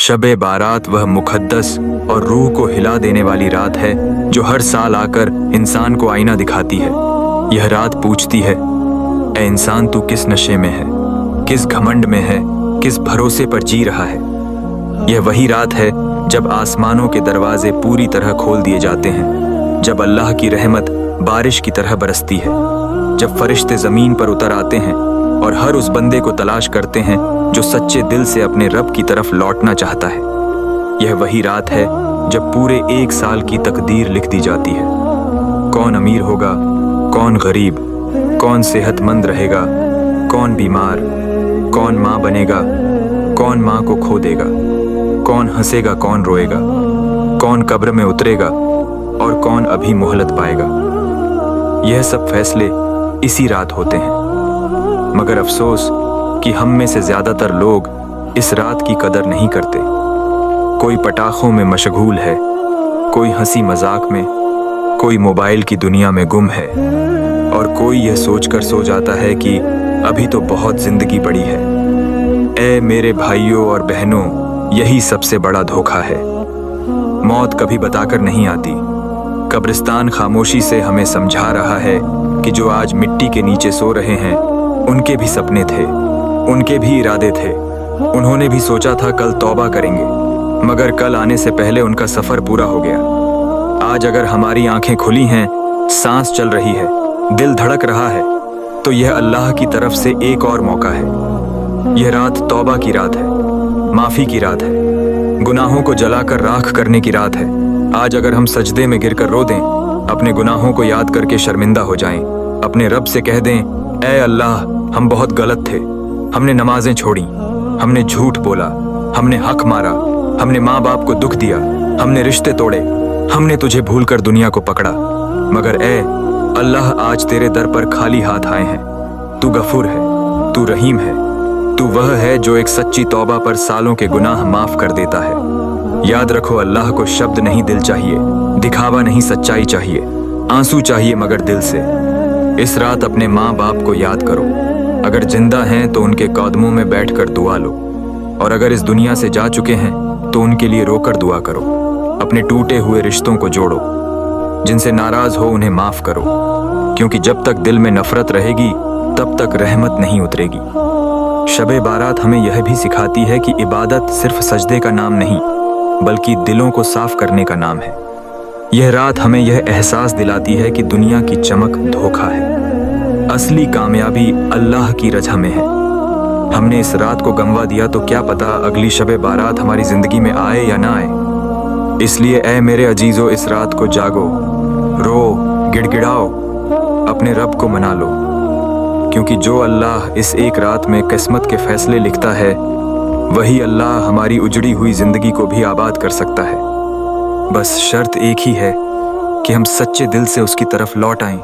शब बारात वह मुक़द्दस और रूह को हिला देने वाली रात है जो हर साल आकर इंसान को आईना दिखाती है। यह रात पूछती है, ऐ इंसान तू किस नशे में है, किस घमंड में है, किस भरोसे पर जी रहा है। यह वही रात है जब आसमानों के दरवाजे पूरी तरह खोल दिए जाते हैं, जब अल्लाह की रहमत बारिश की तरह बरसती है, जब फरिश्ते ज़मीन पर उतर आते हैं और हर उस बंदे को तलाश करते हैं जो सच्चे दिल से अपने रब की तरफ लौटना चाहता है। यह वही रात है जब पूरे एक साल की तकदीर लिख दी जाती है। कौन अमीर होगा, कौन गरीब, कौन सेहतमंद रहेगा, कौन बीमार, कौन माँ बनेगा, कौन माँ को खो देगा, कौन हंसेगा, कौन रोएगा, कौन कब्र में उतरेगा और कौन अभी मोहलत पाएगा। यह सब फैसले इसी रात होते हैं। मगर अफसोस कि हम में से ज़्यादातर लोग इस रात की कदर नहीं करते। कोई पटाखों में मशगूल है, कोई हंसी मजाक में, कोई मोबाइल की दुनिया में गुम है और कोई यह सोचकर सो जाता है कि अभी तो बहुत ज़िंदगी पड़ी है। ऐ मेरे भाइयों और बहनों, यही सबसे बड़ा धोखा है। मौत कभी बताकर नहीं आती। कब्रिस्तान खामोशी से हमें समझा रहा है कि जो आज मिट्टी के नीचे सो रहे हैं उनके भी सपने थे, उनके भी इरादे थे। उन्होंने भी सोचा था कल तौबा करेंगे, मगर कल आने से पहले उनका सफ़र पूरा हो गया। आज अगर हमारी आंखें खुली हैं, सांस चल रही है, दिल धड़क रहा है, तो यह अल्लाह की तरफ से एक और मौका है। यह रात तौबा की रात है, माफ़ी की रात है, गुनाहों को जलाकर राख करने की रात है। आज अगर हम सजदे में गिरकर रो दें, अपने गुनाहों को याद करके शर्मिंदा हो जाएं, अपने रब से कह दें, ऐ अल्लाह हम बहुत गलत थे, हमने नमाजें छोड़ी, हमने झूठ बोला, हमने हक मारा, हमने माँ बाप को दुख दिया, हमने रिश्ते तोड़े, हमने तुझे भूलकर दुनिया को पकड़ा। मगर ऐ अल्लाह आज तेरे दर पर खाली हाथ आए हैं। तू गफूर है, तू रहीम है, तू वह है जो एक सच्ची तौबा पर सालों के गुनाह माफ कर देता है। याद रखो, अल्लाह को शब्द नहीं दिल चाहिए, दिखावा नहीं सच्चाई चाहिए, आंसू चाहिए मगर दिल से। इस रात अपने माँ बाप को याद करो, अगर जिंदा हैं तो उनके कदमों में बैठकर दुआ लो, और अगर इस दुनिया से जा चुके हैं तो उनके लिए रोकर दुआ करो। अपने टूटे हुए रिश्तों को जोड़ो, जिनसे नाराज हो उन्हें माफ करो, क्योंकि जब तक दिल में नफरत रहेगी तब तक रहमत नहीं उतरेगी। शब बारात हमें यह भी सिखाती है कि इबादत सिर्फ सजदे का नाम नहीं, बल्कि दिलों को साफ करने का नाम है। यह रात हमें यह एहसास दिलाती है कि दुनिया की चमक धोखा है, असली कामयाबी अल्लाह की रज़ा में है। हमने इस रात को गंवा दिया तो क्या पता अगली शब बारात हमारी जिंदगी में आए या ना आए। इसलिए ऐ मेरे अजीजों, इस रात को जागो, रो, गिड़गिड़ाओ, अपने रब को मना लो, क्योंकि जो अल्लाह इस एक रात में किस्मत के फैसले लिखता है, वही अल्लाह हमारी उजड़ी हुई जिंदगी को भी आबाद कर सकता है। बस शर्त एक ही है कि हम सच्चे दिल से उसकी तरफ लौट आएं।